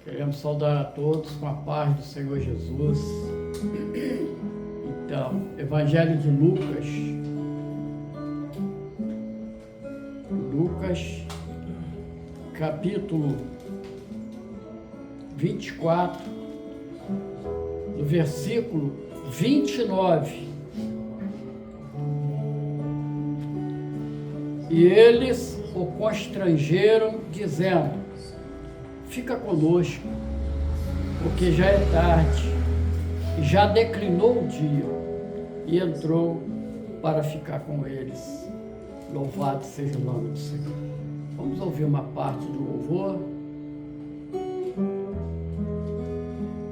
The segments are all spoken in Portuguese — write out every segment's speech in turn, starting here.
Queremos saudar a todos com a paz do Senhor Jesus. Então, Evangelho de Lucas. Lucas, capítulo 24, do versículo 29. E eles o constrangeram, dizendo: fica conosco, porque já é tarde, e já declinou o dia. E entrou para ficar com eles. Louvado seja o nome do Senhor. Vamos ouvir uma parte do louvor.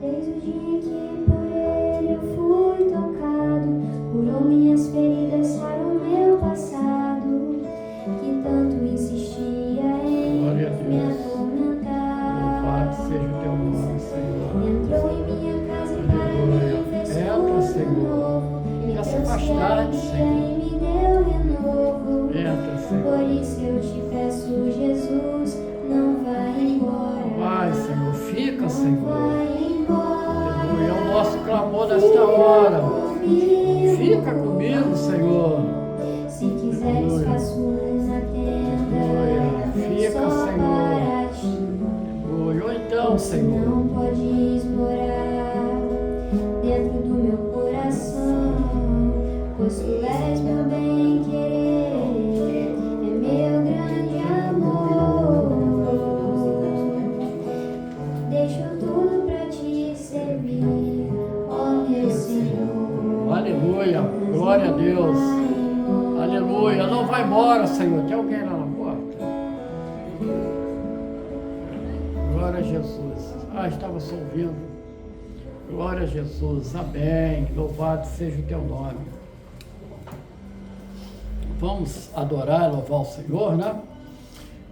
Desde o dia que por ele eu fui tocado, curou minhas feridas, sarou meu passado, que tanto insistia em me atormentar. Louvado seja o teu nome, Senhor. Entrou em minha casa para me fez Entra, Senhor. Já se faz tarde, Senhor. e me deu renovo. Entra, Senhor. Por isso eu te peço, Jesus, não vai embora. Vai, Senhor. Fica, Não Senhor. vai embora. Aleluia. É o nosso clamor nesta hora. Fica comigo, Senhor. Se quiseres, Aleluia. faço uma tenda. Aleluia. Fica, Só Senhor. para ti. Aleluia. Ou então, Senhor. Não podes morar dentro do meu coração, pois tu és meu bem-querer, é meu grande amor. Deixo tudo pra te servir, ó meu Senhor. Aleluia. Glória a Deus. Vai embora. Aleluia. Não vai embora, Senhor. Tem alguém lá na porta? Glória a Jesus. Estava só ouvindo. Glória a Jesus. Amém. Louvado seja o teu nome. Vamos adorar, louvar o Senhor, né?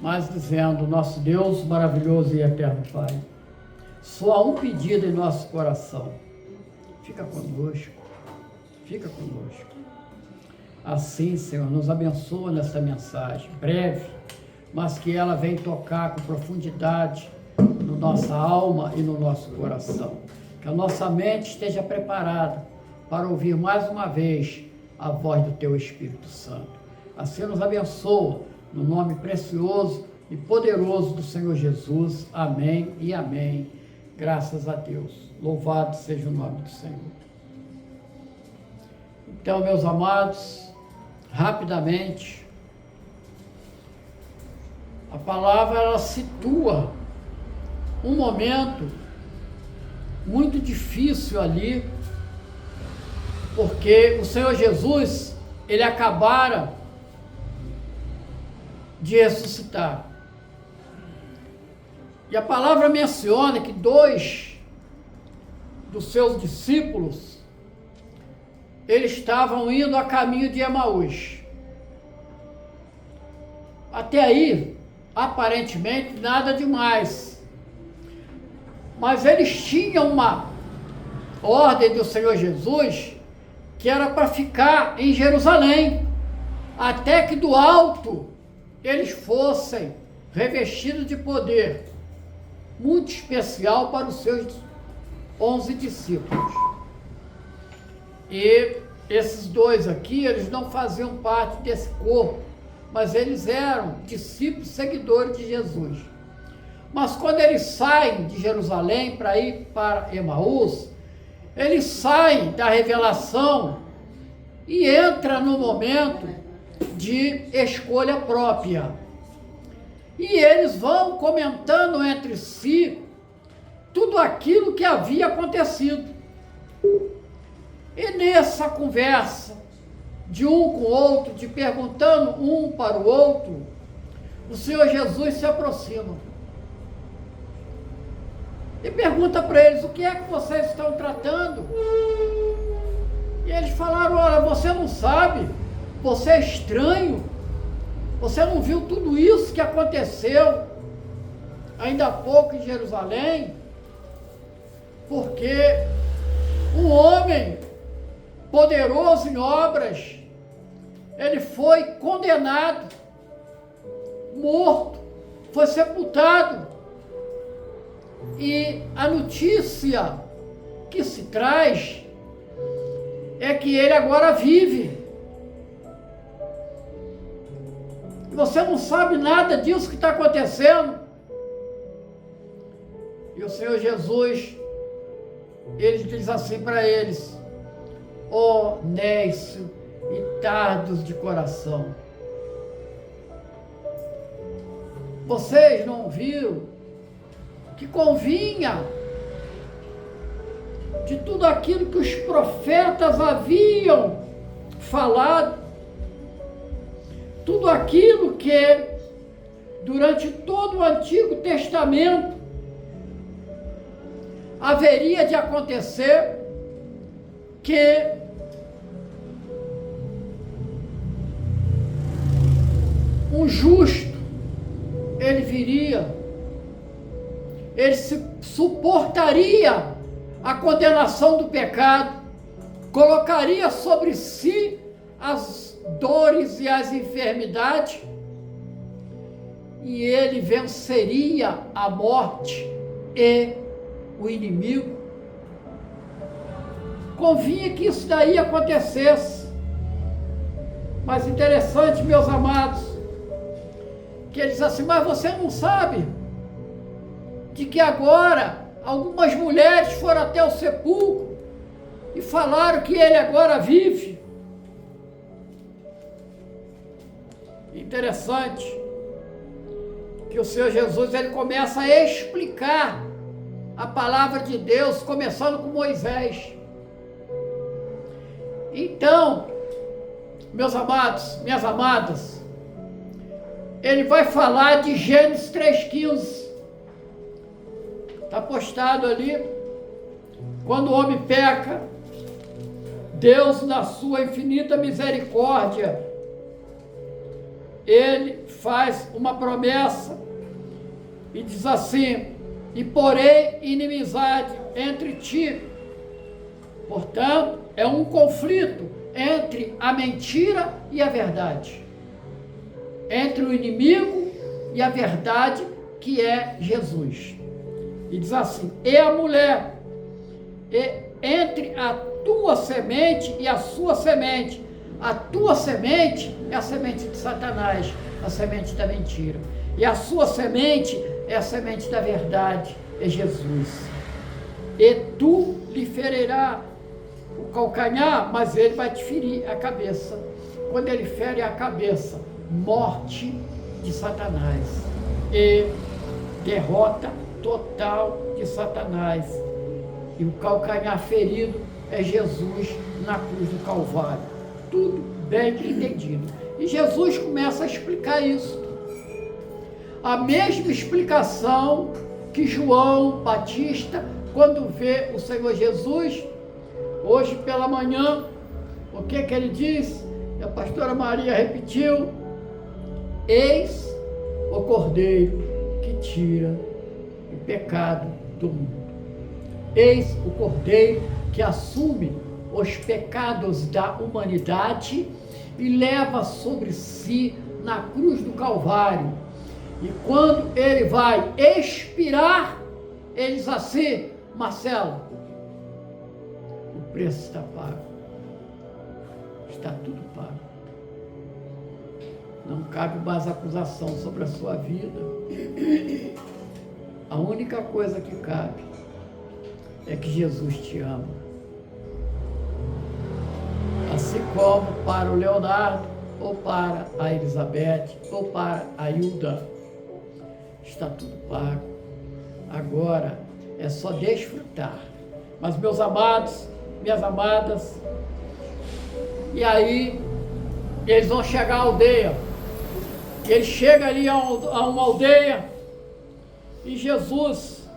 Mas dizendo: nosso Deus maravilhoso e eterno Pai, só há um pedido em nosso coração: fica conosco, fica conosco. Assim, Senhor, nos abençoa nessa mensagem breve, mas que ela venha tocar com profundidade na nossa alma e no nosso coração. Que a nossa mente esteja preparada para ouvir mais uma vez a voz do Teu Espírito Santo. Assim nos abençoa, no nome precioso e poderoso do Senhor Jesus. Amém e amém. Graças a Deus. Louvado seja o nome do Senhor. Então, meus amados, rapidamente, a palavra ela situa um momento muito difícil ali, porque o Senhor Jesus, ele acabara de ressuscitar. E a palavra menciona que 2 dos seus discípulos, eles estavam indo a caminho de Emaús. Até aí, aparentemente, nada demais. Mas eles tinham uma ordem do Senhor Jesus, que era para ficar em Jerusalém, até que do alto eles fossem revestidos de poder, muito especial para os seus 11 discípulos. E esses 2 aqui, eles não faziam parte desse corpo, mas eles eram discípulos seguidores de Jesus. Mas quando eles saem de Jerusalém para ir para Emaús, eles saem da revelação e entram no momento de escolha própria. E eles vão comentando entre si tudo aquilo que havia acontecido. E nessa conversa, de um com o outro, de perguntando um para o outro, o Senhor Jesus se aproxima e pergunta para eles: o que é que vocês estão tratando? E eles falaram: olha, você não sabe, você é estranho, você não viu tudo isso que aconteceu ainda há pouco em Jerusalém? Porque um homem poderoso em obras, ele foi condenado, morto, foi sepultado. E a notícia que se traz é que ele agora vive. Você não sabe nada disso que está acontecendo. E o Senhor Jesus, ele diz assim para eles: ó nécio e tardos de coração, vocês não viram que convinha de tudo aquilo que os profetas haviam falado, tudo aquilo que durante todo o Antigo Testamento haveria de acontecer, que um justo, ele viria, ele suportaria a condenação do pecado, colocaria sobre si as dores e as enfermidades, e ele venceria a morte e o inimigo. Convinha que isso daí acontecesse. Mas interessante, meus amados, que ele diz assim: mas você não sabe de que agora algumas mulheres foram até o sepulcro e falaram que ele agora vive? Interessante que o Senhor Jesus, ele começa a explicar a palavra de Deus, começando com Moisés. Então, meus amados, minhas amadas, ele vai falar de Gênesis 3,15. Está postado ali. Quando o homem peca, Deus, na sua infinita misericórdia, ele faz uma promessa e diz assim: e porém inimizade entre ti. Portanto, é um conflito entre a mentira e a verdade, entre o inimigo e a verdade, que é Jesus. E diz assim: e a mulher, e entre a tua semente e a sua semente. A tua semente é a semente de Satanás, a semente da mentira. E a sua semente é a semente da verdade, é Jesus. E tu lhe ferirás o calcanhar, mas ele vai te ferir a cabeça. Quando ele fere a cabeça, morte de Satanás e derrota total de Satanás. E o calcanhar ferido é Jesus na cruz do Calvário. Tudo bem entendido. E Jesus começa a explicar isso. A mesma explicação que João Batista, quando vê o Senhor Jesus, hoje pela manhã, o que ele diz? A pastora Maria repetiu: eis o Cordeiro que tira o pecado do mundo. Eis o Cordeiro que assume os pecados da humanidade e leva sobre si na cruz do Calvário. E quando ele vai expirar, ele diz assim: Marcelo, o preço está pago. Está tudo pago. Não cabe mais acusação sobre a sua vida. A única coisa que cabe é que Jesus te ama. Assim como para o Leonardo, ou para a Elizabeth, ou para a Hilda, está tudo pago. Agora é só desfrutar. Mas, meus amados, minhas amadas, e aí eles vão chegar à aldeia. Ele chega ali a uma aldeia e Jesus,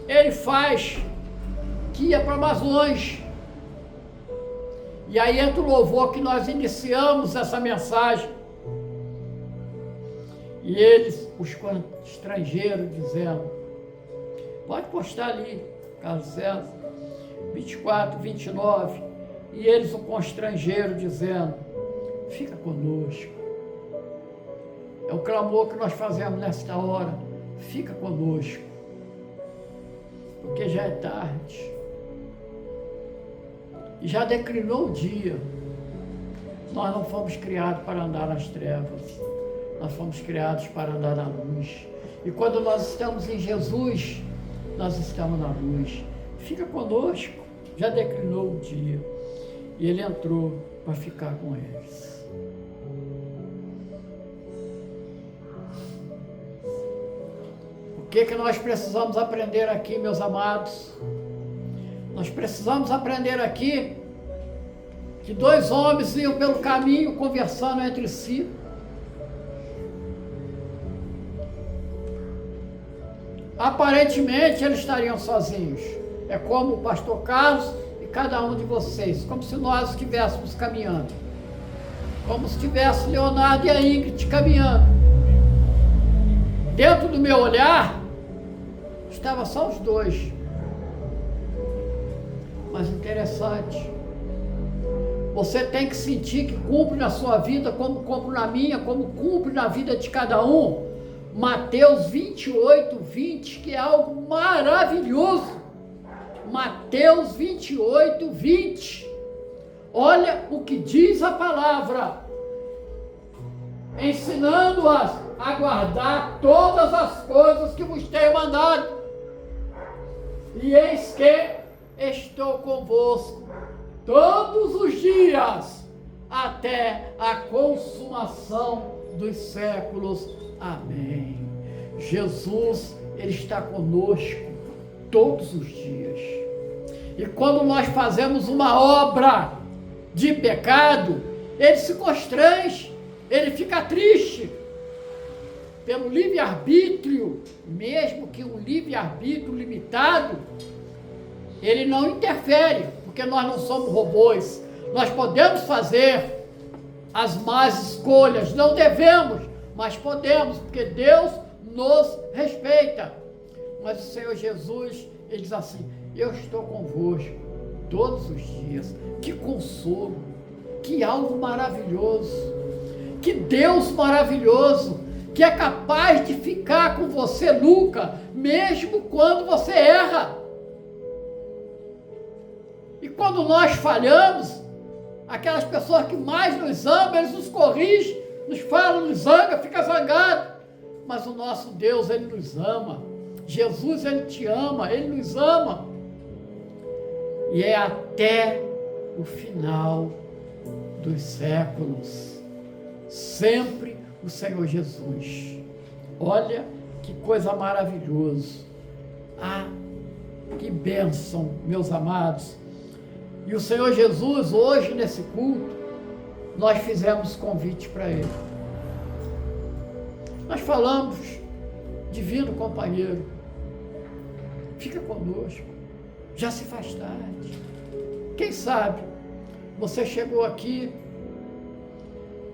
ele faz que ia para mais longe. E aí entra o louvor que nós iniciamos essa mensagem. E eles, os estrangeiros, dizendo, pode postar ali, Carlos César, 24, 29, e eles, o constrangeiro, dizendo, fica conosco. É o clamor que nós fazemos nesta hora, fica conosco. porque já é tarde. E já declinou o dia. Nós não fomos criados para andar nas trevas. Nós fomos criados para andar na luz. E quando nós estamos em Jesus, nós estamos na luz. Fica conosco. Já declinou o dia. E Ele entrou para ficar com eles. O que nós precisamos aprender aqui, meus amados? Nós precisamos aprender aqui que dois homens iam pelo caminho conversando entre si. Aparentemente eles estariam sozinhos. É como o pastor Carlos e cada um de vocês, como se nós estivéssemos caminhando. Como se tivesse Leonardo e a Ingrid caminhando. Dentro do meu olhar, estava só os dois. Mas interessante, você tem que sentir que cumpre na sua vida, como cumpre na minha, como cumpre na vida de cada um. Mateus 28, 20, que é algo maravilhoso. Mateus 28, 20. Olha o que diz a palavra. Ensinando-as a guardar todas as coisas que vos tenho mandado. E eis que estou convosco todos os dias, até a consumação dos séculos. Amém. Jesus, Ele está conosco todos os dias. E quando nós fazemos uma obra de pecado, Ele se constrange, Ele fica triste. Pelo livre-arbítrio, mesmo que um livre-arbítrio limitado, Ele não interfere, porque nós não somos robôs. Nós podemos fazer as más escolhas, não devemos, mas podemos, porque Deus nos respeita. Mas o Senhor Jesus, Ele diz assim: eu estou convosco todos os dias. Que consolo, que algo maravilhoso, que Deus maravilhoso, que é capaz de ficar com você nunca, mesmo quando você erra. E quando nós falhamos, aquelas pessoas que mais nos amam, eles nos corrigem, nos falam, nos zangam, fica zangado. Mas o nosso Deus, Ele nos ama. Jesus, Ele te ama, Ele nos ama. E é até o final dos séculos. Sempre o Senhor Jesus. Olha que coisa maravilhosa. Ah, que bênção, meus amados. E o Senhor Jesus, hoje nesse culto, nós fizemos convite para Ele. Nós falamos, divino companheiro, fica conosco, já se faz tarde. Quem sabe você chegou aqui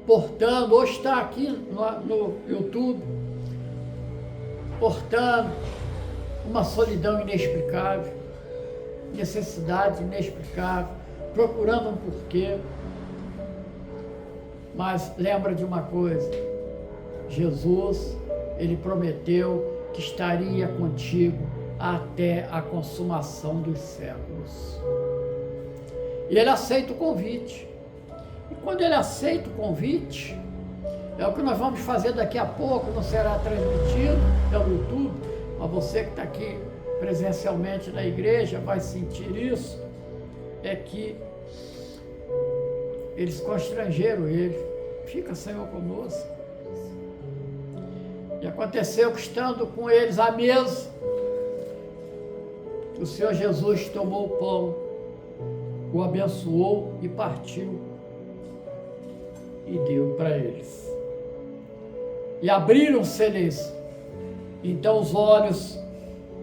portando, ou está aqui no YouTube, portando uma solidão inexplicável, necessidade inexplicável, procurando um porquê. Mas lembra de uma coisa, Jesus, Ele prometeu que estaria contigo até a consumação dos séculos. E Ele aceita o convite. E quando Ele aceita o convite, é o que nós vamos fazer daqui a pouco, não será transmitido pelo YouTube, mas você que está aqui presencialmente na igreja vai sentir isso, é que eles constrangeram Ele. Fica, Senhor, conosco. E aconteceu que, estando com eles à mesa, o Senhor Jesus tomou o pão, o abençoou e partiu e deu para eles. E abriram-se-lhes então os olhos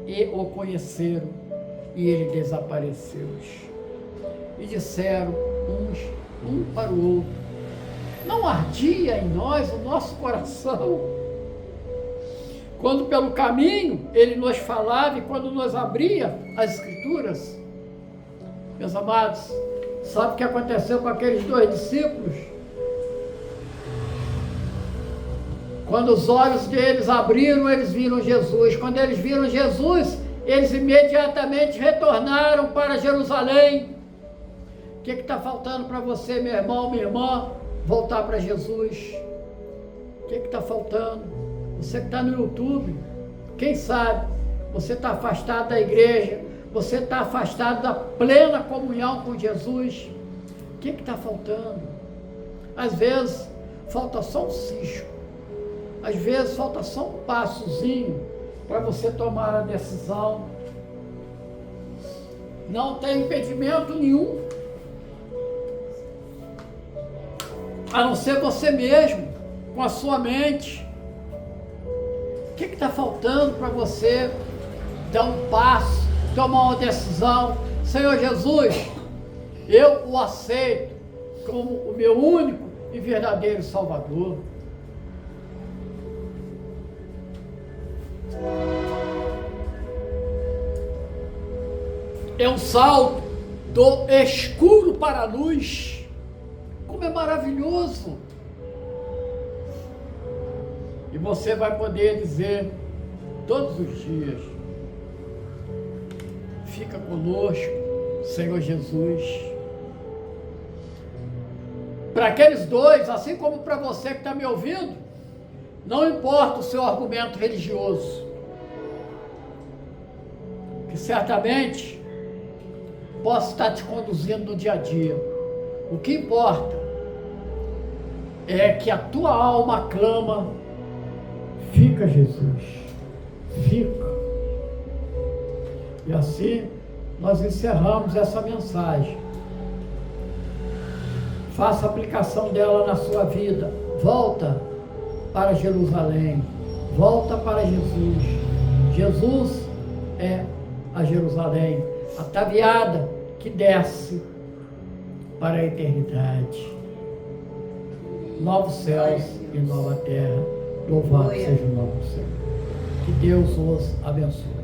e o conheceram, e ele desapareceu. E disseram uns um para o outro: não ardia em nós o nosso coração, quando pelo caminho ele nos falava e quando nos abria as Escrituras? Meus amados, sabe o que aconteceu com aqueles dois discípulos? Quando os olhos deles abriram, eles viram Jesus. Quando eles viram Jesus, eles imediatamente retornaram para Jerusalém. O que está faltando para você, meu irmão, minha irmã? Voltar para Jesus. O que está faltando? Você que está no YouTube, quem sabe você está afastado da igreja, você está afastado da plena comunhão com Jesus. O que está faltando? Às vezes falta só um cisco, às vezes falta só um passozinho para você tomar a decisão. Não tem impedimento nenhum, a não ser você mesmo, com a sua mente. O que está faltando para você dar um passo, tomar uma decisão? Senhor Jesus, eu o aceito como o meu único e verdadeiro Salvador. É um salto do escuro para a luz. Como é maravilhoso! E você vai poder dizer todos os dias: fica conosco, Senhor Jesus. Para aqueles dois, assim como para você que está me ouvindo, não importa o seu argumento religioso, que certamente possa estar te conduzindo no dia a dia. O que importa é que a tua alma clama: fica, Jesus, fica. E assim nós encerramos essa mensagem. Faça a aplicação dela na sua vida. Volta para Jerusalém. Volta para Jesus. Jesus é a Jerusalém, ataviada que desce para a eternidade. Novos céus e nova terra. Louvado seja o nome do Senhor. Que Deus os abençoe.